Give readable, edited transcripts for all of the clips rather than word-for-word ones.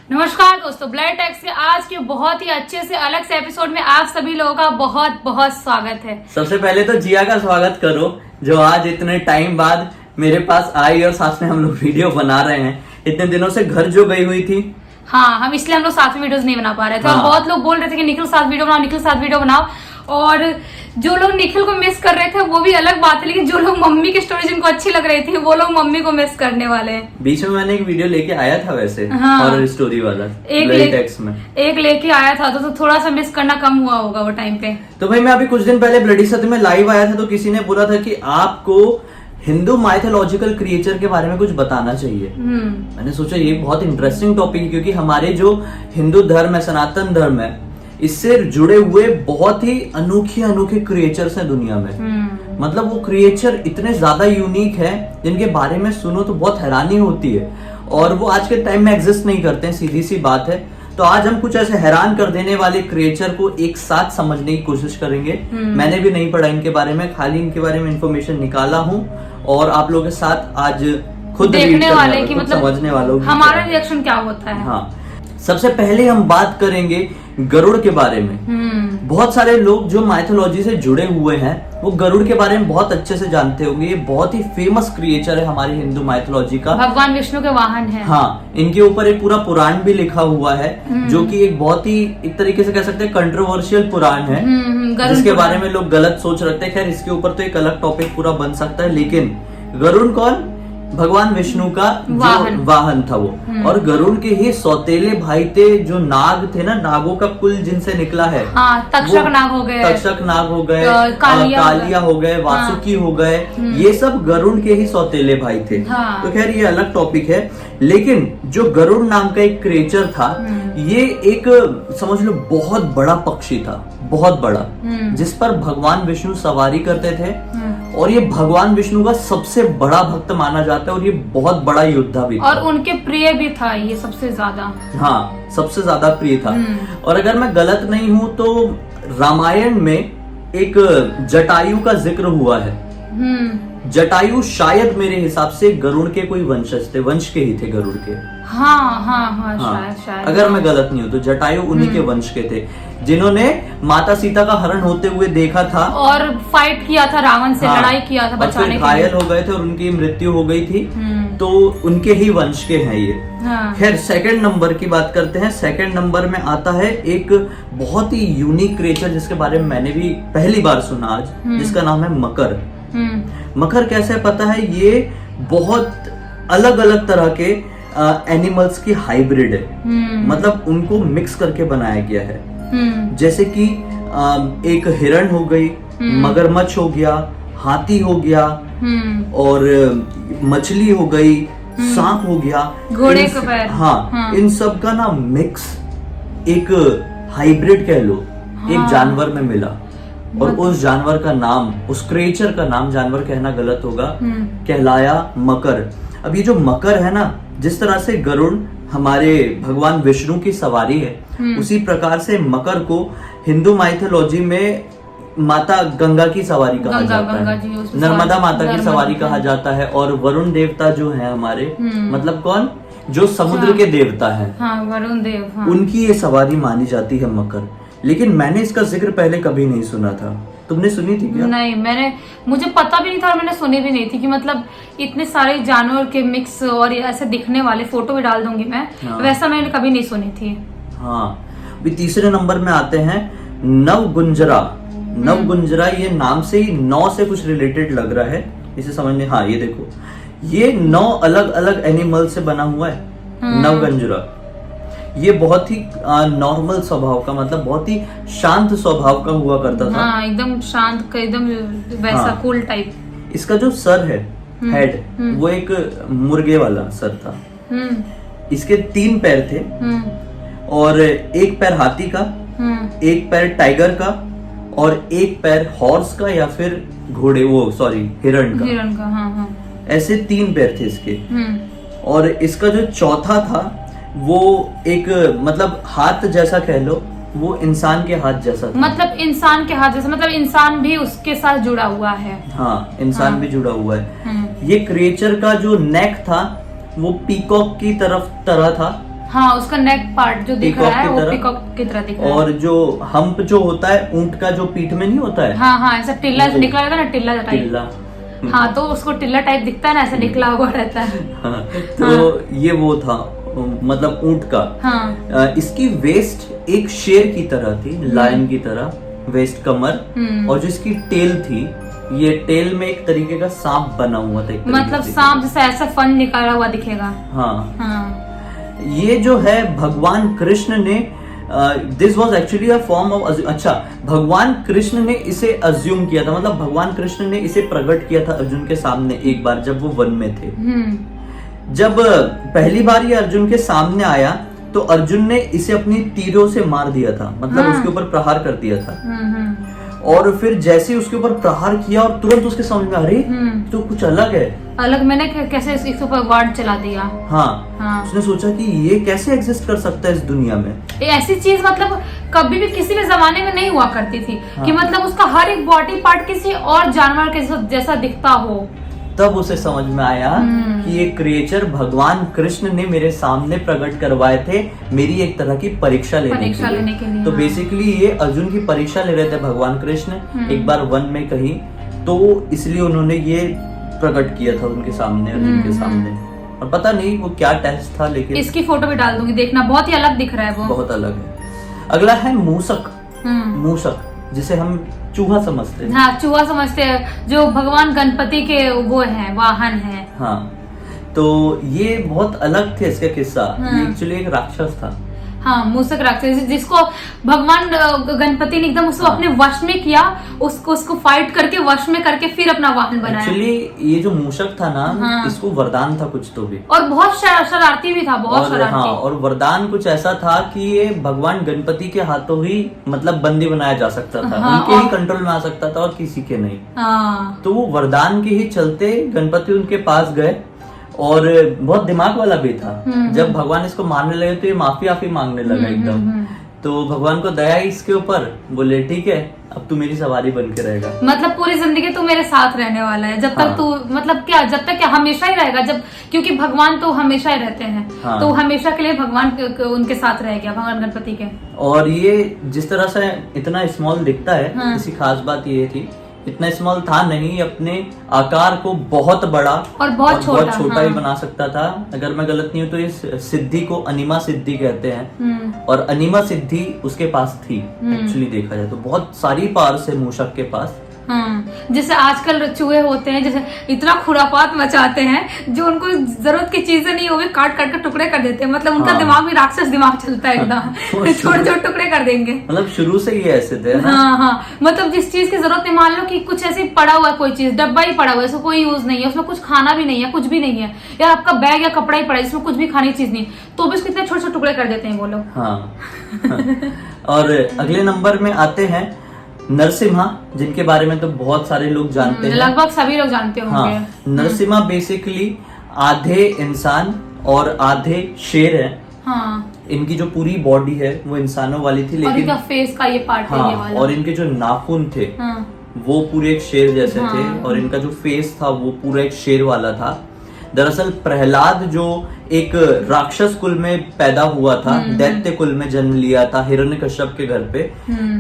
नमस्कार दोस्तों, blood tax के आज के बहुत ही अच्छे से अलग से एपिसोड में आप सभी लोगों का बहुत बहुत स्वागत है। सबसे पहले तो जिया का स्वागत करो जो आज इतने टाइम बाद मेरे पास आई और साथ में हम लोग वीडियो बना रहे हैं। इतने दिनों से घर जो गई हुई थी। हाँ, हम इसलिए हम लोग साथ में वीडियोस नहीं बना पा रहे थे। हाँ। और बहुत लोग बोल रहे थे कि निखिल साथ वीडियो बनाओ, निखिल साथ वीडियो बनाओ। और जो लोग निखिल को मिस कर रहे थे वो भी अलग बात है, लेकिन जो लोग मम्मी की स्टोरी जिनको अच्छी लग रही थी वो लोग मम्मी को मिस करने वाले हैं। बीच में मैंने एक वीडियो लेके आया था वैसे, हाँ। हॉरर स्टोरी वाला एक लेके आया था तो थोड़ा सा मिस करना कम हुआ होगा वो टाइम पे। तो भाई मैं अभी कुछ दिन पहले ब्लडी सत्य में लाइव आया था तो किसी ने बोला था कि आपको हिंदू माइथोलॉजिकल क्रिएचर के बारे में कुछ बताना चाहिए। मैंने सोचा ये बहुत इंटरेस्टिंग टॉपिक है क्योंकि हमारे जो हिंदू धर्म है, सनातन धर्म है, इससे जुड़े हुए बहुत ही अनोखे क्रिएचर्स हैं दुनिया में। मतलब वो क्रिएचर इतने ज्यादा यूनिक है जिनके बारे में सुनो तो बहुत हैरानी होती है और वो आज के टाइम में एग्जिस्ट नहीं करते हैं, सीधी सी बात है। तो आज हम कुछ ऐसे हैरान कर देने वाले क्रिएचर को एक साथ समझने की कोशिश करेंगे। मैंने भी नहीं पढ़ा इनके बारे में, खाली इनके बारे में इंफॉर्मेशन निकाला हूँ और आप लोगों के साथ आज खुद देखने वाले की मतलब समझने वालों हमारा रिएक्शन क्या होता है। हाँ, सबसे पहले हम बात करेंगे गरुड़ के बारे में। बहुत सारे लोग जो माइथोलॉजी से जुड़े हुए हैं वो गरुड़ के बारे में बहुत अच्छे से जानते होंगे। ये बहुत ही फेमस क्रिएचर है हमारी हिंदू माइथोलॉजी का, भगवान विष्णु के वाहन है। हाँ, इनके ऊपर एक पूरा पुराण भी लिखा हुआ है जो कि एक बहुत ही एक तरीके से कह सकते हैं कंट्रोवर्शियल पुराण है जिसके बारे में लोग गलत सोच रखते हैं। खैर इसके ऊपर तो एक अलग टॉपिक पूरा बन सकता है, लेकिन गरुड़ कौन? भगवान विष्णु का जो वाहन था वो। और गरुड़ के ही सौतेले भाई थे जो नाग थे ना, नागों का कुल जिनसे निकला है। हाँ, तक्षक नाग हो गए, कालिया हो गए, वासुकी हो गए, ये सब गरुड़ के ही सौतेले भाई थे। हाँ। तो खैर ये अलग टॉपिक है, लेकिन जो गरुड़ नाम का एक क्रिएचर था ये एक समझ लो बहुत बड़ा पक्षी था, बहुत बड़ा, जिस पर भगवान विष्णु सवारी करते थे। और ये भगवान विष्णु का सबसे बड़ा भक्त माना जाता है और ये बहुत बड़ा योद्धा भी था और उनके प्रिय भी था ये सबसे ज्यादा। हाँ, सबसे ज्यादा प्रिय था। और अगर मैं गलत नहीं हूं तो रामायण में एक जटायु का जिक्र हुआ है। जटायु शायद मेरे हिसाब से गरुड़ के कोई वंशज थे, वंश के ही थे गरुड़ के। हाँ, शायद अगर मैं गलत नहीं हूँ तो जटायु उन्हीं के वंश के थे जिन्होंने माता सीता का हरण होते हुए देखा था और फाइट किया था रावण से। हाँ, लड़ाई किया था बचाने के लिए। घायल हो गए थे और उनकी मृत्यु हो गई थी। तो उनके ही वंश के हैं ये। हाँ। खैर सेकंड नंबर की बात करते हैं। सेकंड नंबर में आता है एक बहुत ही यूनिक क्रिएचर जिसके बारे में मैंने भी पहली बार सुना आज, जिसका नाम है मकर। मकर कैसे पता है? ये बहुत अलग अलग तरह के एनिमल्स की हाइब्रिड है। मतलब उनको मिक्स करके बनाया गया है। जैसे कि एक हिरण हो गई, मगरमच्छ हो गया, हाथी हो गया और मछली हो गई, सांप हो गया, घोड़े का पैर। हाँ, इन सब का ना मिक्स एक हाइब्रिड कह लो, एक जानवर में मिला। और उस जानवर का नाम, उस क्रिएचर का नाम, जानवर कहना गलत होगा, कहलाया मकर। अब ये जो मकर है ना, जिस तरह से गरुड़ हमारे भगवान विष्णु की सवारी है, उसी प्रकार से मकर को हिंदू माइथोलॉजी में माता गंगा की सवारी कहा जाता है, नर्मदा माता की सवारी कहा जाता है। और वरुण देवता जो है हमारे, मतलब कौन? जो समुद्र के देवता है, वरुण देव, उनकी ये सवारी मानी जाती है मकर। लेकिन मैंने इसका जिक्र पहले कभी नहीं सुना था। तुमने सुनी थी क्या? नहीं, मुझे पता भी नहीं था और मैंने सुनी भी नहीं थी कि मतलब इतने सारे जानवर के मिक्स और ऐसे दिखने वाले, फोटो भी डाल दूंगी मैं। हाँ। वैसा मैंने कभी नहीं सुनी थी। हाँ, अभी तीसरे नंबर में आते हैं नवगुंजरा। नवगुंजरा, ये नाम से ही 9 से कुछ रिलेटेड लग रहा है, इसे समझने। हाँ, ये देखो, ये 9 अलग अलग एनिमल से बना हुआ है नवगुंजरा। ये बहुत ही नॉर्मल स्वभाव का, मतलब बहुत ही शांत स्वभाव का हुआ करता था। हाँ, एकदम शांत, एकदम वैसा कूल टाइप। इसका जो सर है, हेड, वो एक मुर्गे वाला सर था। इसके 3 पैर थे और एक पैर हाथी का, एक पैर टाइगर का और एक पैर हॉर्स का या फिर घोड़े, हिरण का। हाँ। ऐसे 3 पैर थे इसके। और इसका जो चौथा था वो एक मतलब हाथ जैसा कह लो, वो इंसान के हाथ जैसा था। मतलब इंसान के हाथ जैसा, मतलब इंसान भी उसके साथ जुड़ा हुआ है। हाँ, इंसान भी जुड़ा हुआ है। ये क्रिएचर का जो नेक था वो पीकॉक की तरह था, हाँ, उसका नेक पार्ट जो दिख Peacock रहा है की वो तरह। पीकॉक की तरह दिख रहा है। और जो हम्प जो होता है ऊंट का, जो पीठ में नहीं होता है, हाँ हाँ, ऐसा टिल्ला वो- निकला रहता है ना, टिल्ला टाइप। टिल्ला। हाँ, तो उसको टिल्ला टाइप दिखता है ना, ऐसा निकला हुआ रहता है। हाँ, तो ये वो था, मतलब ऊंट का। हाँ। इसकी वेस्ट एक शेर की तरह थी, लायन की तरह वेस्ट, कमर। और जो इसकी टेल थी, ये टेल में एक तरीके का सांप बना हुआ था, एक तरीके मतलब से। सांप जैसा ऐसा फन निकाला हुआ दिखेगा। हाँ, हाँ। ये जो है भगवान कृष्ण ने, this was actually a form of, अच्छा, भगवान कृष्ण ने इसे अज्यूम किया था, मतलब भगवान कृष्ण ने इसे प्रकट किया था अर्जुन के सामने एक बार, जब वो वन में थे। जब पहली बार ये अर्जुन के सामने आया तो अर्जुन ने इसे अपनी तीरों से मार दिया था, मतलब उसके ऊपर प्रहार कर दिया था। और फिर जैसे ही उसके ऊपर प्रहार किया और तुरंत उसके समझ में, अरे तो कुछ अलग है, अलग, मैंने कैसे इसके ऊपर वार्ड चला दिया। हाँ, उसने सोचा कि ये कैसे एग्जिस्ट कर सकता है इस दुनिया में। ये ऐसी चीज मतलब कभी भी किसी भी जमाने में नहीं हुआ करती थी। कि मतलब उसका हर एक बॉडी पार्ट किसी और जानवर के जैसा दिखता हो। तब उसे समझ में आया कि ये क्रिएचर भगवान कृष्ण ने मेरे सामने प्रकट करवाए थे, मेरी एक तरह की परीक्षा लेने के लिए। तो बेसिकली ये अर्जुन की परीक्षा ले रहे थे भगवान कृष्ण एक बार वन में कहीं, तो इसलिए उन्होंने ये प्रकट किया था उनके सामने, अर्जुन के सामने। और पता नहीं वो क्या टेस्ट था, लेकिन इसकी फोटो भी डाल दूंगी, देखना, बहुत ही अलग दिख रहा है वो। बहुत अलग है। अगला है मूसक। मूसक जिसे हम चूहा समझते हैं। हाँ, चूहा समझते हैं, जो भगवान गणपति के वो है, वाहन है। हाँ, तो ये बहुत अलग थे इसका किस्सा। ये एक्चुअली एक राक्षस था। हाँ, मूसक राक्षस, जिसको भगवान गणपति ने एकदम उसको अपने वश में किया, उसको फाइट करके वश में करके फिर अपना वाहन बनाया। एक्चुअली ये जो मूसक था ना, इसको वरदान था कुछ तो भी, और बहुत शरारती भी था, बहुत शरारती। हाँ, और वरदान कुछ ऐसा था कि ये भगवान गणपति के हाथों ही मतलब बंदी बनाया जा सकता था। उनके ही कंट्रोल में आ सकता था और किसी के नहीं। तो वो वरदान के ही चलते गणपति उनके पास गए, और बहुत दिमाग वाला भी था। जब भगवान इसको मारने लगे तो ये माफी मांगने लगा एकदम। तो भगवान को दया आई इसके ऊपर, बोले ठीक है अब तू मेरी सवारी बन के रहेगा, मतलब पूरी जिंदगी तू मेरे साथ रहने वाला है, जब तक तू मतलब क्या, जब तक क्या, हमेशा ही रहेगा। जब क्योंकि भगवान तो हमेशा ही रहते हैं, तो हमेशा के लिए भगवान उनके साथ रह गया, भगवान गणपति के। और ये जिस तरह से इतना स्मॉल दिखता है, किसी खास बात ये थी, इतना स्मॉल था नहीं, अपने आकार को बहुत बड़ा और बहुत छोटा ही बना सकता था। अगर मैं गलत नहीं हूँ तो इस सिद्धि को अनिमा सिद्धि कहते हैं, और अनिमा सिद्धि उसके पास थी। एक्चुअली देखा जाए तो बहुत सारी पावर्स है मूसक के पास। जैसे आजकल चूहे होते हैं, जैसे इतना खुरापात मचाते हैं, जो उनको जरूरत की चीजें नहीं होगी काट काट कर टुकड़े कर देते हैं। मतलब उनका दिमाग भी राक्षस दिमाग चलता है एकदम। छोटे छोटे टुकड़े कर देंगे, मतलब शुरू से ही ऐसे थे ना। हाँ, मतलब जिस चीज की जरूरत नहीं, मान लो कि कुछ ऐसे पड़ा हुआ है, कोई चीज डब्बा ही पड़ा हुआ है, इसको कोई यूज नहीं है, उसमें कुछ खाना भी नहीं है, कुछ भी नहीं है, या आपका बैग या कपड़ा ही पड़ा है जिसमें कुछ भी खाने की चीज नहीं, तो भी उसको इतने छोटे छोटे टुकड़े कर देते हैं वो लोग। और अगले नंबर में आते हैं नरसिम्हा, जिनके बारे में तो बहुत सारे लोग जानते हैं, लगभग सभी लोग जानते होंगे। नरसिम्हा बेसिकली आधे इंसान और आधे शेर है। इनकी जो पूरी बॉडी है वो इंसानों वाली थी, लेकिन इनका फेस का ये पार्ट है ये वाला। और इनके जो नाखून थे वो पूरे एक शेर जैसे थे, और इनका जो फेस था वो पूरा एक शेर वाला था। दरअसल प्रहलाद जो एक राक्षस कुल में पैदा हुआ था, दैत्य कुल में जन्म लिया था हिरण्यकश्यप के घर पे,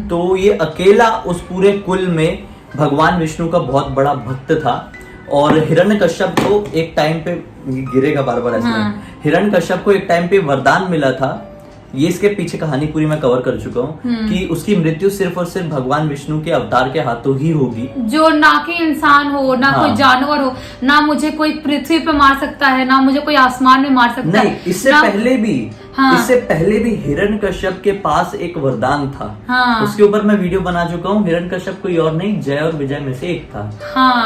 तो ये अकेला उस पूरे कुल में भगवान विष्णु का बहुत बड़ा भक्त था। और हिरण्यकश्यप को एक टाइम पे, गिरेगा बार बार ऐसे, हिरण्यकश्यप को एक टाइम पे वरदान मिला था। ये इसके पीछे कहानी पूरी मैं कवर कर चुका हूँ कि उसकी मृत्यु सिर्फ और सिर्फ भगवान विष्णु के अवतार के हाथों ही होगी, जो ना कि इंसान हो, ना कोई जानवर हो, ना मुझे कोई पृथ्वी पे मार सकता है, ना मुझे कोई आसमान में मार सकता है। इससे पहले भी हिरण्यकश्यप के पास एक वरदान था। उसके ऊपर मैं वीडियो बना चुका हूँ। हिरण्यकश्यप कोई और नहीं, जय और विजय में से एक था।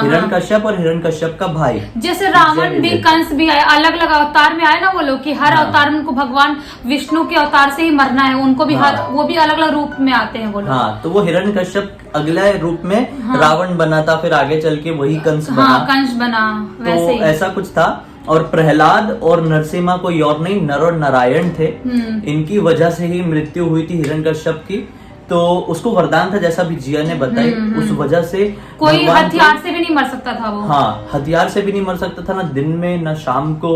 हिरण्यकश्यप और हिरण्यकश्यप का भाई, जैसे रावण भी, कंस भी आए, अलग अलग अवतार में आए ना वो लोग, कि हर अवतार में उनको भगवान विष्णु के अवतार से ही मरना है, उनको भी वो भी अलग अलग रूप में आते हैं वो लोग। तो वो हिरण्यकश्यप अगले रूप में रावण बना था, फिर आगे चल के वही कंस बना, वैसे ही ऐसा कुछ था। और प्रहलाद और नरसिम्हा कोई और नहीं, नर और नारायण थे। इनकी वजह से ही मृत्यु हुई थी हिरण्यकश्यप की। तो उसको वरदान था, जैसा भी जिया ने बताई, उस वजह से कोई हथियार से भी नहीं मर सकता था वो। हथियार से भी नहीं मर सकता था, ना दिन में ना शाम को,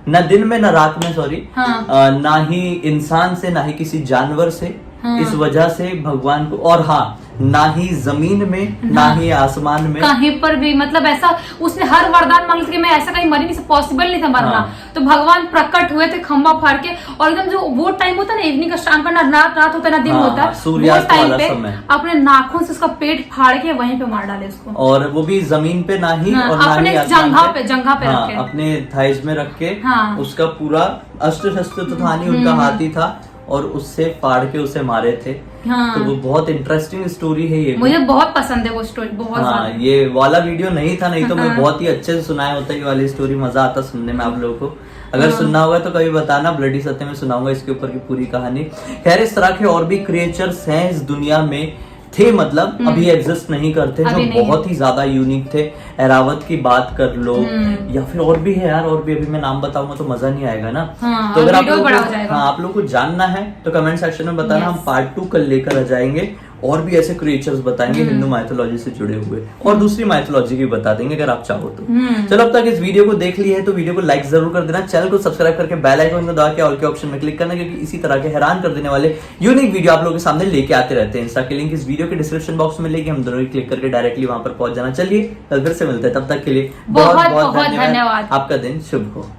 ना दिन में ना रात में, सॉरी, हाँ। ना ही इंसान से ना ही किसी जानवर से। हाँ। इस वजह से भगवान को, और हाँ, ना ही जमीन में ना हाँ। ही आसमान में, कहीं पर भी, मतलब ऐसा उसने हर वरदान मांग लिया कि मैं ऐसा कहीं मरी नहीं, पॉसिबल नहीं था मरना। हाँ। तो भगवान प्रकट हुए थे खंबा फाड़ के, और एकदम जो वो टाइम होता है ना, इवनिंग का, शाम का, ना रात होता है ना दिन हाँ, होता है, सूर्यास्त वो टाइम वाला पे समय। अपने नाखून से उसका पेट फाड़ के वहीं पे मार डाले उसको, और वो भी जमीन पे ना ही, हाँ, और ना अपने ही आसमान जंघा पे हाँ, रखे। अपने थाइज में रख के, हाँ। उसका पूरा अस्त्र शस्त्र तो था नहीं, उनका हाथी था, और उससे फाड़ के उसे मारे थे। हाँ। तो वो बहुत इंटरेस्टिंग स्टोरी है ये भी। मुझे बहुत पसंद है वो स्टोरी, बहुत हाँ, ज्यादा। ये वाला वीडियो नहीं था, नहीं तो मैं हाँ। बहुत ही अच्छे से सुनाया होता है ये वाली स्टोरी, मजा आता सुनने में आप लोगों को। अगर हाँ। सुनना होगा तो कभी बताना, ब्लडी सत्य में सुनाऊंगा इसके ऊपर की पूरी कहानी। खैर, इस तरह के और भी क्रिएचर्स हैं इस दुनिया में, थे मतलब, अभी एग्जिस्ट नहीं करते, जो अभी नहीं बहुत ही ज्यादा यूनिक थे। एरावत की बात कर लो, या फिर और भी है यार, और भी अभी मैं नाम बताऊंगा तो मजा नहीं आएगा ना। हाँ, तो अगर आप वीडियो लोगों बड़ा को, हो जाएगा। हाँ, आप लोग को जानना है तो कमेंट सेक्शन में बताना, हम पार्ट 2 कल लेकर आ जाएंगे, और भी ऐसे क्रिएचर्स बताएंगे हिंदू माइथोलॉजी से जुड़े हुए, और दूसरी माइथोलॉजी भी बता देंगे अगर आप चाहो तो। चलो, अब तक इस वीडियो को देख लिया है तो वीडियो को लाइक जरूर कर देना, चैनल को सब्सक्राइब करके बेल आइकन को दबा के ऑल के ऑप्शन में क्लिक करना, क्योंकि इसी तरह के हैरान कर देने वाले यूनिक वीडियो आप लोगों के सामने लेके आते रहते हैं। इंस्टा की लिंक इस वीडियो के डिस्क्रिप्शन बॉक्स में लेके हम दोनों ही क्लिक करके डायरेक्टली वहां पर पहुंच जाना। चलिए, कल फिर से मिलते हैं, तब तक के लिए बहुत बहुत धन्यवाद। आपका दिन शुभ हो।